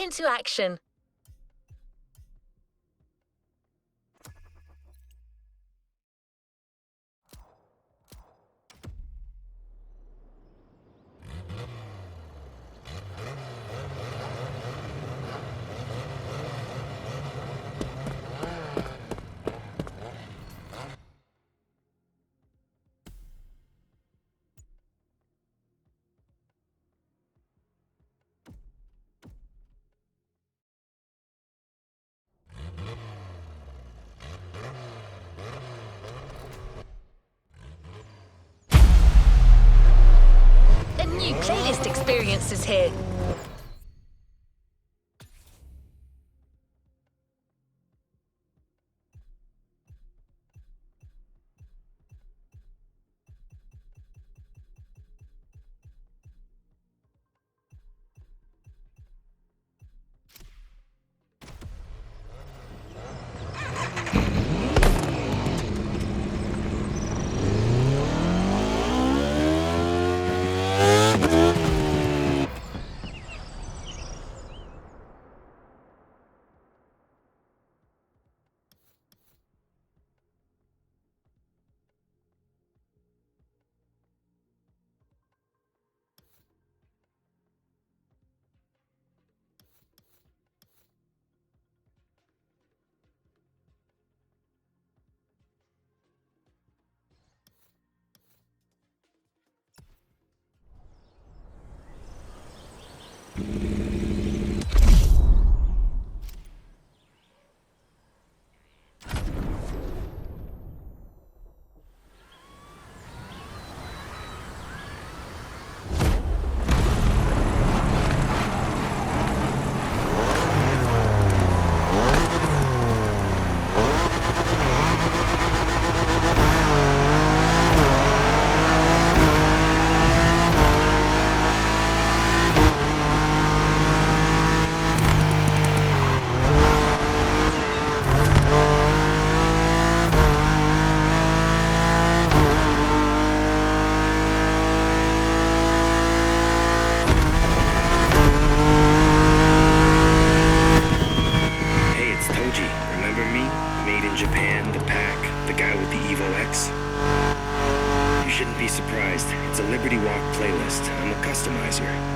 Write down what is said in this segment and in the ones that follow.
into action. A new playlist experience is here.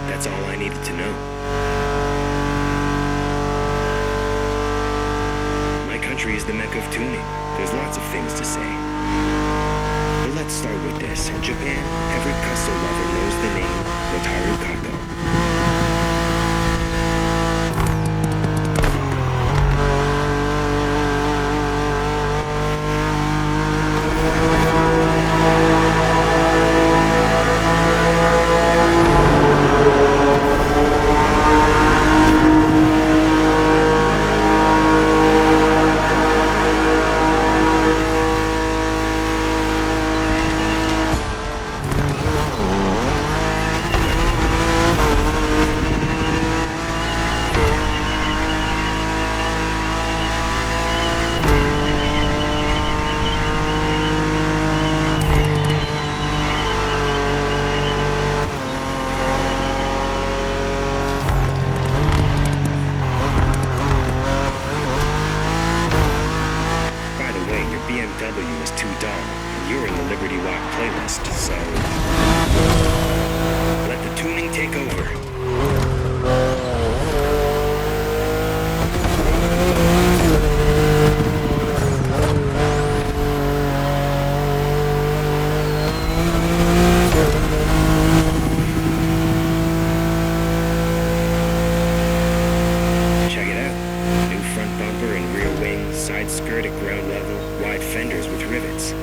That's all I needed to know. My country is the mecca of tuning. There's lots of things to say. But let's start with this. In Japan, every Kaso lover knows the name Wataru Kato. BMW is too dull, and you're in the Liberty Walk playlist, so let the tuning take over. Check it out. New front bumper and rear wing, side skirt at ground level, wide fenders with rivets.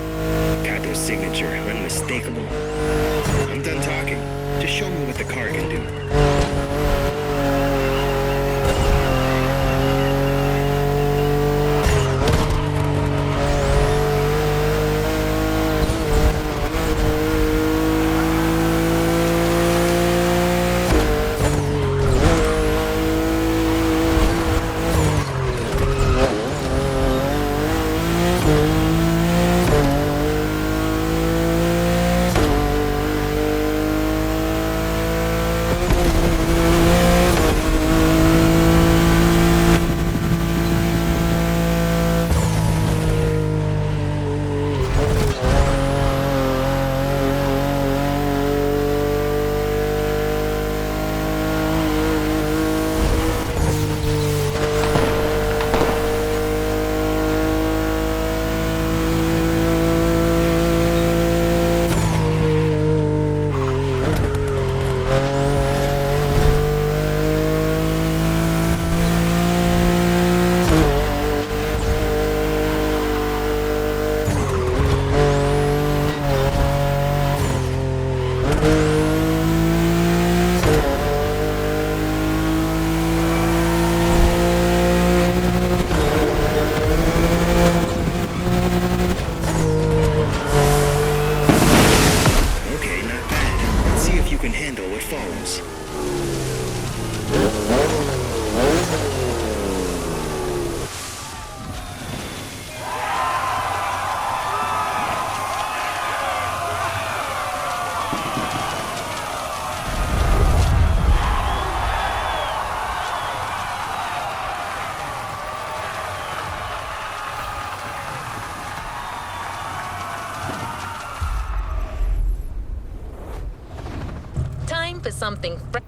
Kato's signature, unmistakable. I'm done talking. Just show me what the car can do. can handle what follows. Time for something fresh.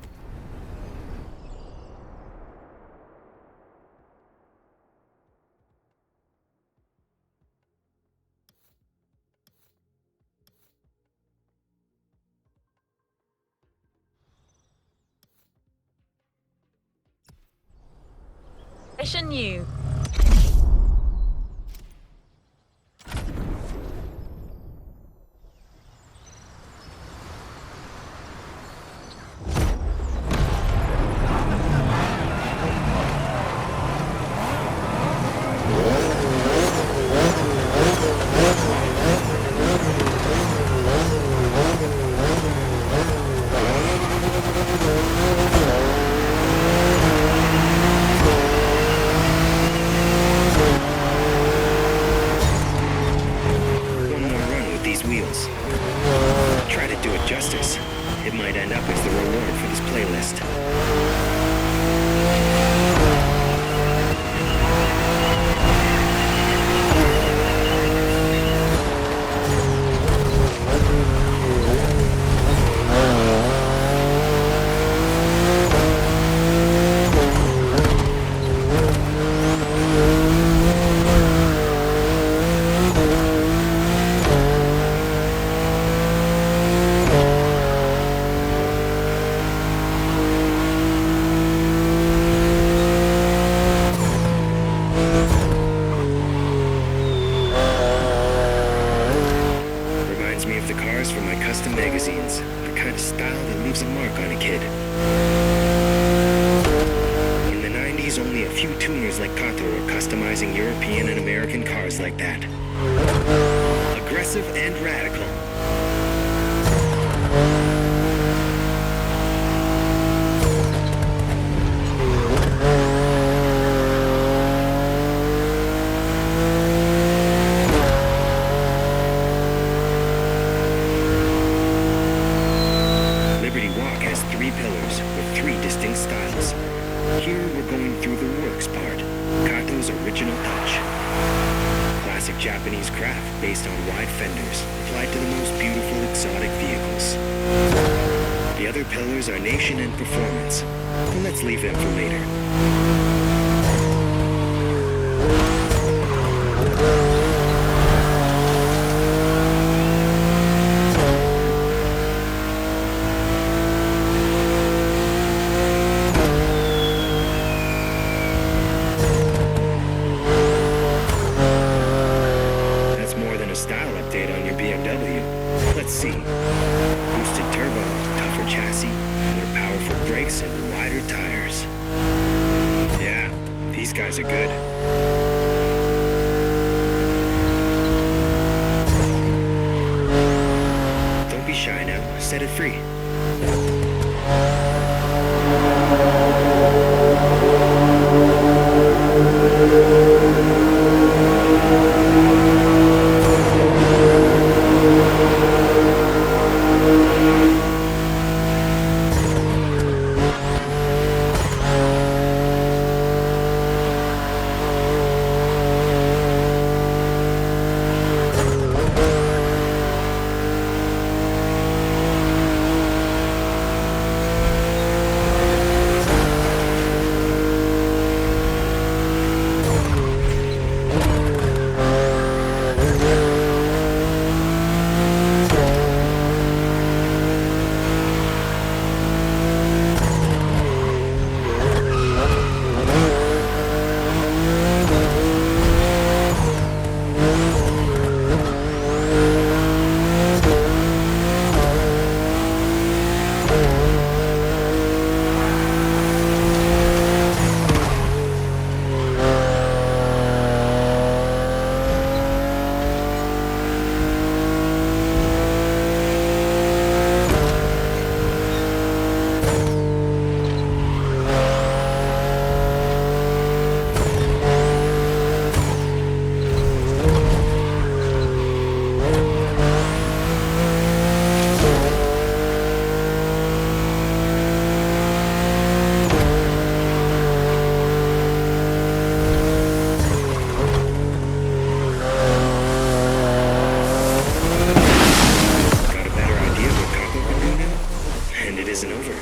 Fresh and new. Wheels. Try to do it justice. It might end up as the reward for this playlist. Me of the cars from my custom magazines, the kind of style that leaves a mark on a kid. In the 90s, only a few tuners like Kato were customizing European and American cars like that. Aggressive and radical. Here we're going through the works part, Kato's original touch. Classic Japanese craft based on wide fenders, applied to the most beautiful exotic vehicles. The other pillars are nation and performance, but let's leave them for later. Style update on your BMW. Let's see. Boosted turbo, tougher chassis, more powerful brakes, and wider tires. Yeah, these guys are good. Don't be shy now. Set it free. isn't over.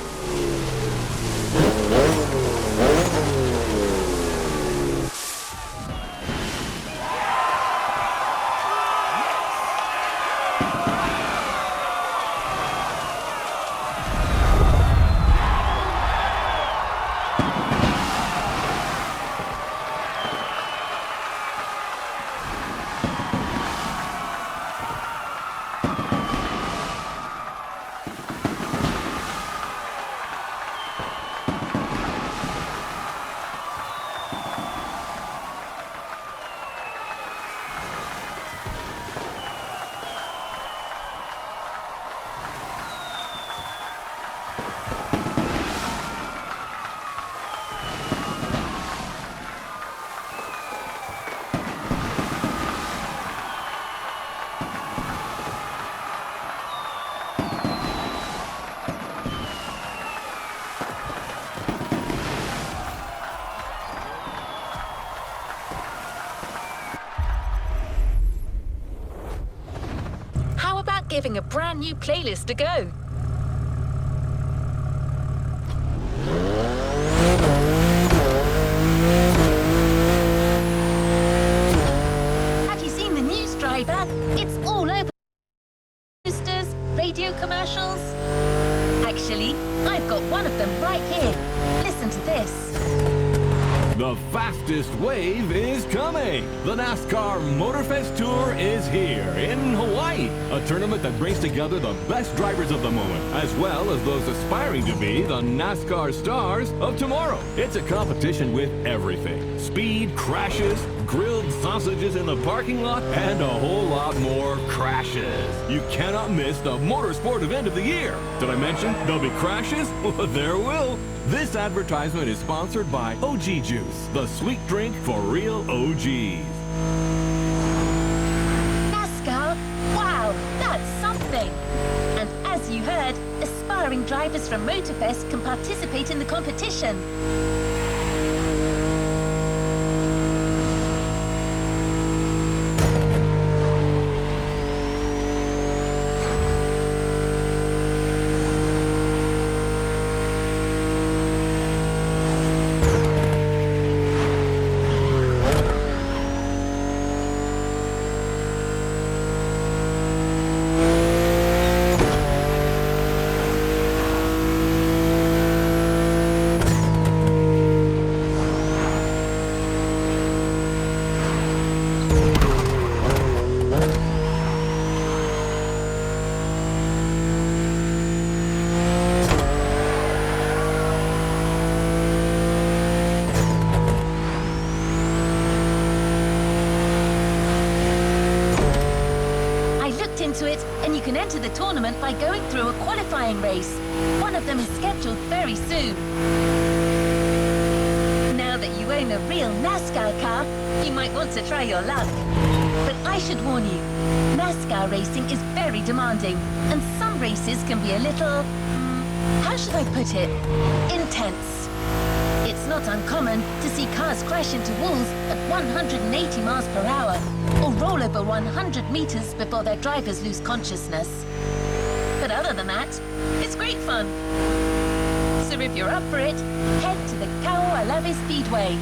How about giving a brand new playlist a go? Have you seen the news, driver? It's all over posters, radio commercials. Actually, I've got one of them right here. Listen to this. The fastest wave is coming! The NASCAR Motorfest Tour is here in Hawaii, a tournament that brings together the best drivers of the moment, as well as those aspiring to be the NASCAR stars of tomorrow. It's a competition with everything. Speed, crashes, grilled sausages in the parking lot, and a whole lot more crashes. You cannot miss the motorsport event of the year. Did I mention there'll be crashes? Well, there will. This advertisement is sponsored by OG Juice, the sweet drink for real OGs. NASCAR? Wow, that's something! And as you heard, aspiring drivers from Motorfest can participate in the competition. Into it, and you can enter the tournament by going through a qualifying race. One of them is scheduled very soon. Now that you own a real NASCAR car, you might want to try your luck. But I should warn you, NASCAR racing is very demanding, and some races can be a little, how should I put it, intense. It's not uncommon to see cars crash into walls at 180 miles per hour or roll over 100 meters before their drivers lose consciousness. But other than that, it's great fun. So if you're up for it, head to the Kaualave Speedway.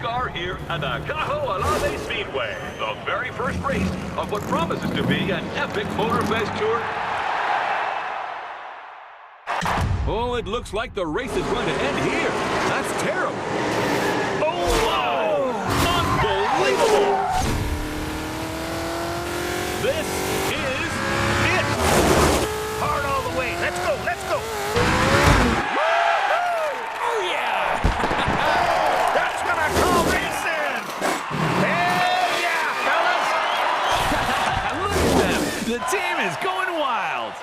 NASCAR here at the Cajo Alave Speedway, the very first race of what promises to be an epic Motorfest tour. Oh, it looks like the race is going to end here. That's terrible. Oh, wow! Unbelievable! This is it! Hard all the way. Let's go, let's go. Oh, yeah! That's what I call racing. Hell yeah, fellas. Look at them! The team is going wild!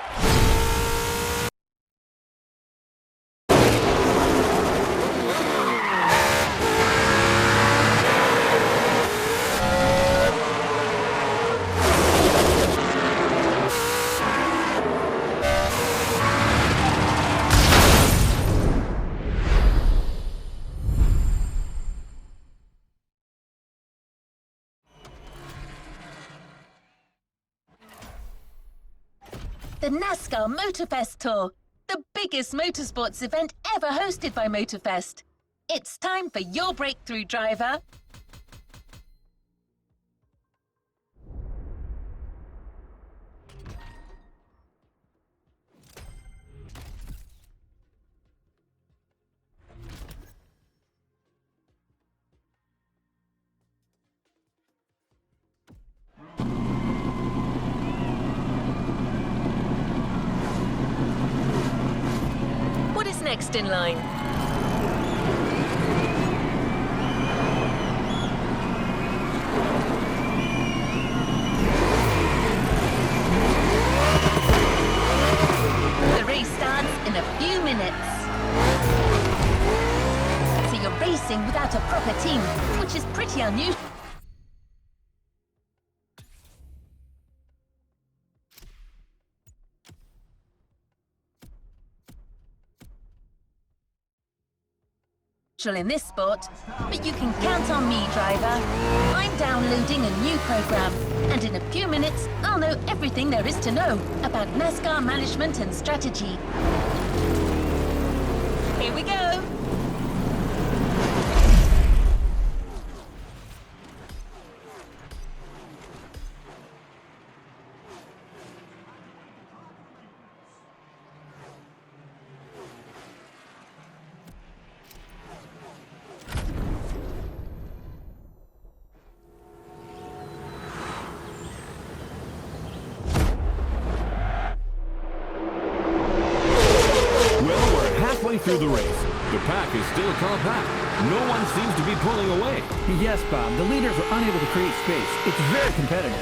The NASCAR Motorfest Tour, the biggest motorsports event ever hosted by Motorfest. It's time for your breakthrough driver. What is next in line? The race starts in a few minutes. So you're racing without a proper team, which is pretty unusual. In this sport, but you can count on me, driver. I'm downloading a new program, and in a few minutes, I'll know everything there is to know about NASCAR management and strategy. Here we go. Through the race. The pack is still compact. No one seems to be pulling away. Yes, Bob. The leaders are unable to create space. It's very competitive.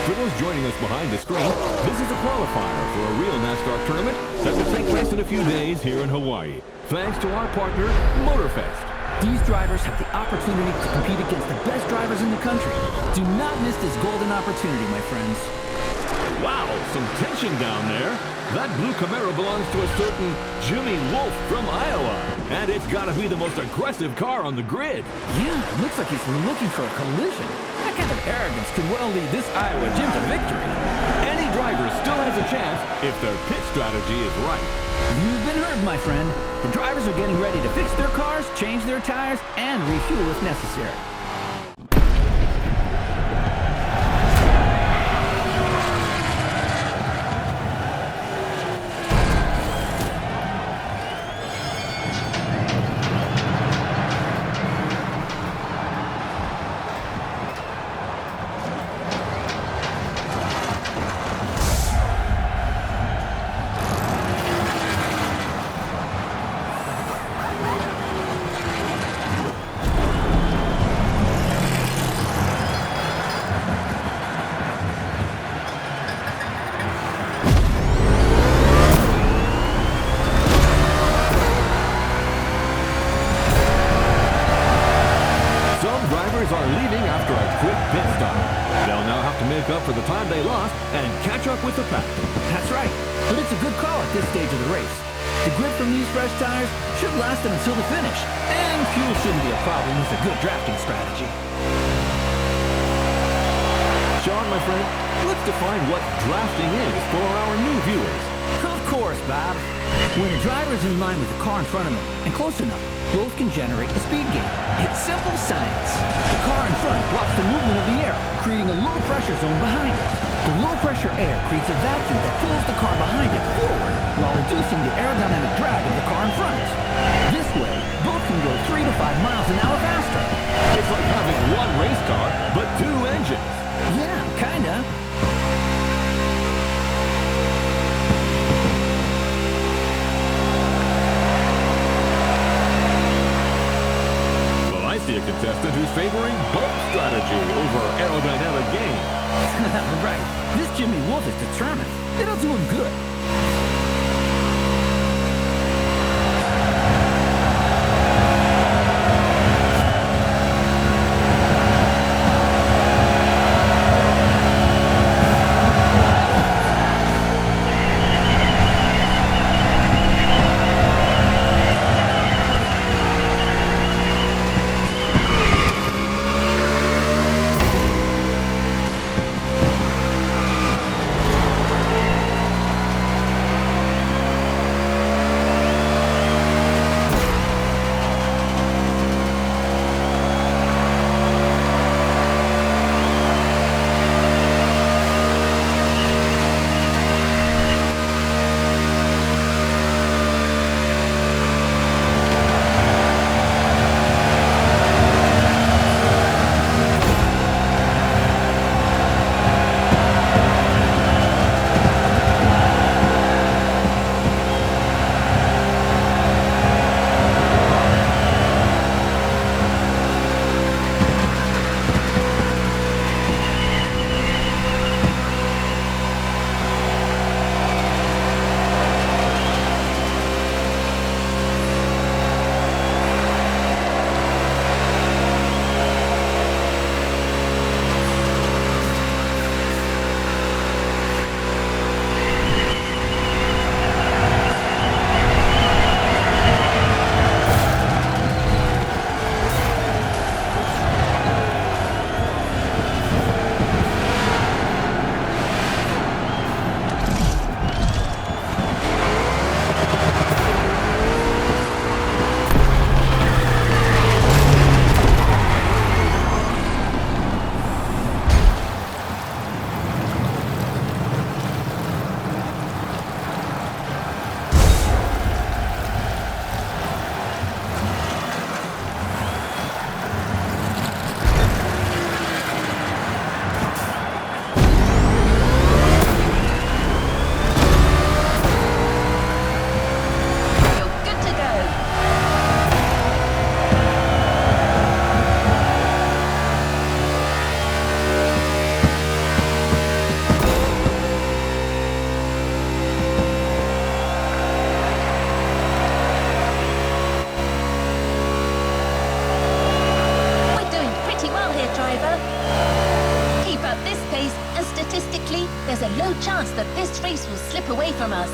For those joining us behind the screen, this is a qualifier for a real NASCAR tournament that will take place in a few days here in Hawaii, thanks to our partner, Motorfest. These drivers have the opportunity to compete against the best drivers in the country. Do not miss this golden opportunity, my friends. Wow, some tension down there. That blue Camaro belongs to a certain Jimmy Wolf from Iowa. And it's gotta be the most aggressive car on the grid. Yeah, it looks like he's looking for a collision. That kind of arrogance could well lead this Iowa Jim to victory. Any driver still has a chance if their pit strategy is right. You've been heard, my friend. The drivers are getting ready to fix their cars, change their tires, and refuel if necessary. Are leaving after a quick pit stop. They'll now have to make up for the time they lost and catch up with the pack. That's right, but it's a good call at this stage of the race. The grip from these fresh tires should last them until the finish, and fuel shouldn't be a problem with a good drafting strategy. Sean, my friend, let's define what drafting is for our new viewers. Of course, Bob. When the driver's in line with the car in front of him, and close enough, both can generate a speed gain. It's simple science. The car in front blocks the movement of the air, creating a low pressure zone behind it. The low pressure air creates a vacuum that pulls the car behind it forward, while reducing the aerodynamic drag of the car in front. This way, both can go 3 to 5 miles an hour faster. It's like having one race car, but two engines. Yeah, kinda. Well, I see a contestant who's favoring boat strategy over aerodynamic gain. Right. This Jimmy Wolf is determined. It'll do him good. There's a low chance that this race will slip away from us.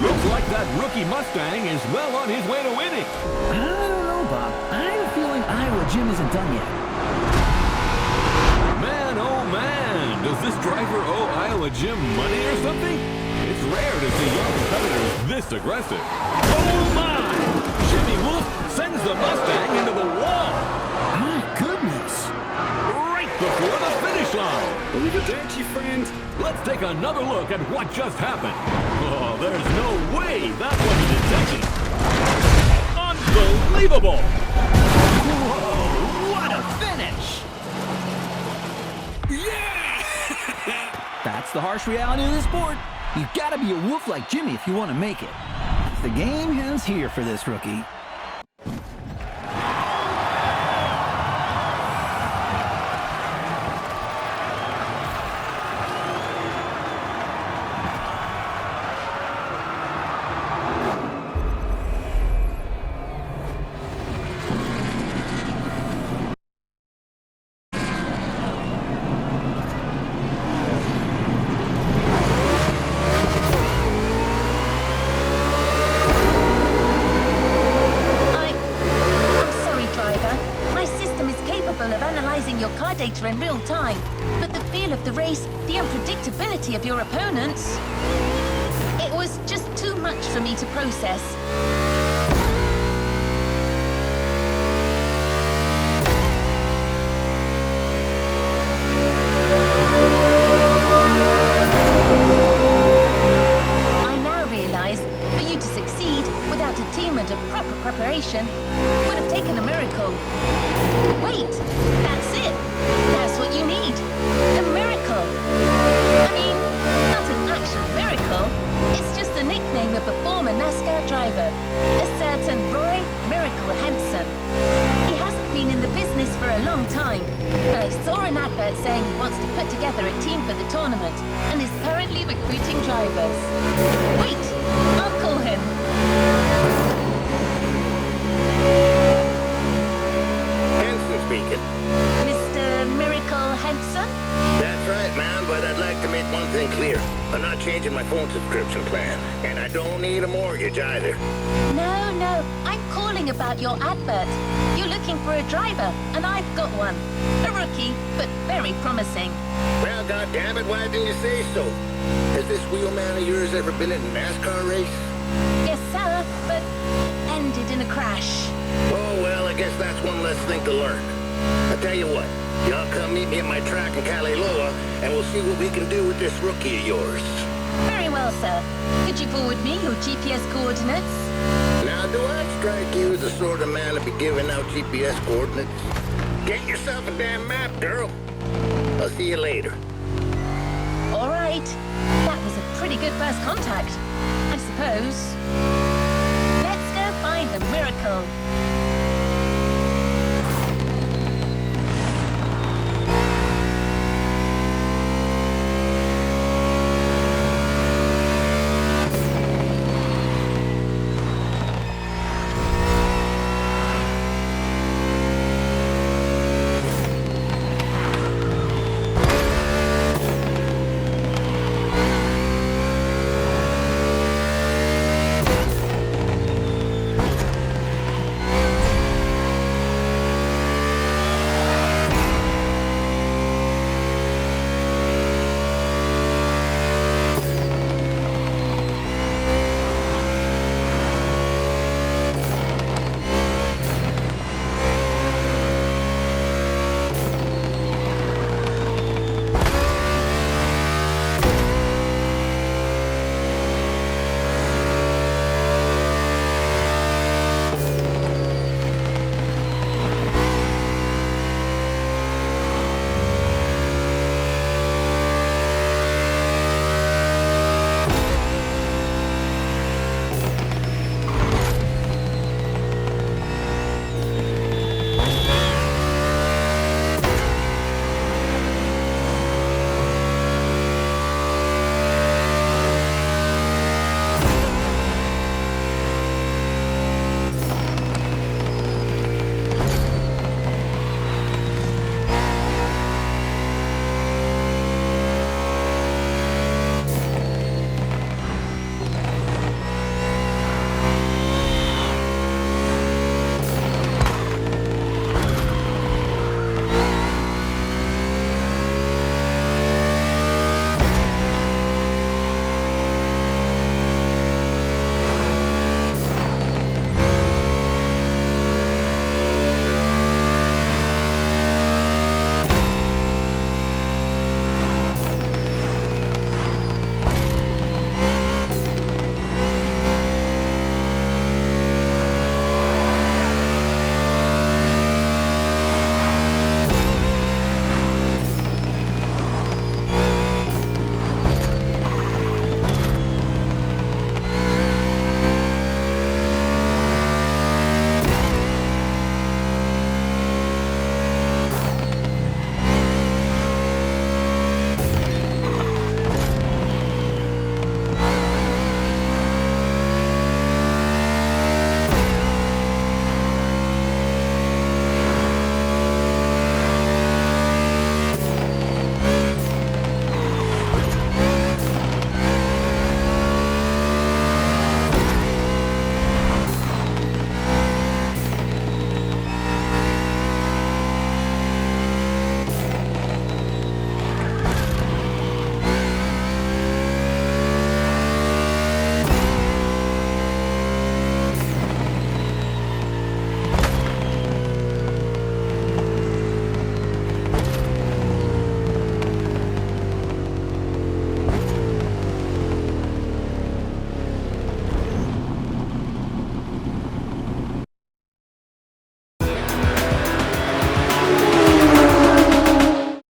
Looks like that rookie Mustang is well on his way to winning. I don't know, Bob. I have a feeling Iowa Jim isn't done yet. Man, oh man, does this driver owe Iowa Jim money or something? It's rare to see young competitors this aggressive. Oh my! Jimmy Wolf sends the Mustang into the wall. My goodness. Right before the finish line. Believe it, don't you, friend? Let's take another look at what just happened. Oh, there's no way that wasn't intentional. Unbelievable! Whoa, what a finish! Yeah! That's the harsh reality of the sport. You've got to be a wolf like Jimmy if you want to make it. The game ends here for this rookie. Data in real time, but the feel of the race, the unpredictability of your opponents, it was just too much for me to process. I now realize for you to succeed without a team and a proper preparation would have taken a miracle. Wait, that's it. That's what you need. A miracle. I mean, not an actual miracle. It's just the nickname of a former NASCAR driver, a certain Roy Miracle Hansen. He hasn't been in the business for a long time, but I saw an advert saying he wants to put together a team for the tournament and is currently recruiting drivers. Wait, I'll call him. Speaking. Mr. Miracle Hansen? That's right, ma'am, but I'd like to make one thing clear. I'm not changing my phone subscription plan, and I don't need a mortgage either. No, I'm calling about your advert. You're looking for a driver, and I've got one. A rookie, but very promising. Well, goddammit, why didn't you say so? Has this wheelman of yours ever been in a NASCAR race? Yes, sir, but ended in a crash. Oh, well, I guess that's one less thing to learn. I tell you what, y'all come meet me at my track in Kaliloa, and we'll see what we can do with this rookie of yours. Very well, sir. Could you forward me your GPS coordinates? Now, do I strike you as the sort of man to be giving out GPS coordinates? Get yourself a damn map, girl. I'll see you later. All right. That was a pretty good first contact, I suppose. Let's go find the miracle.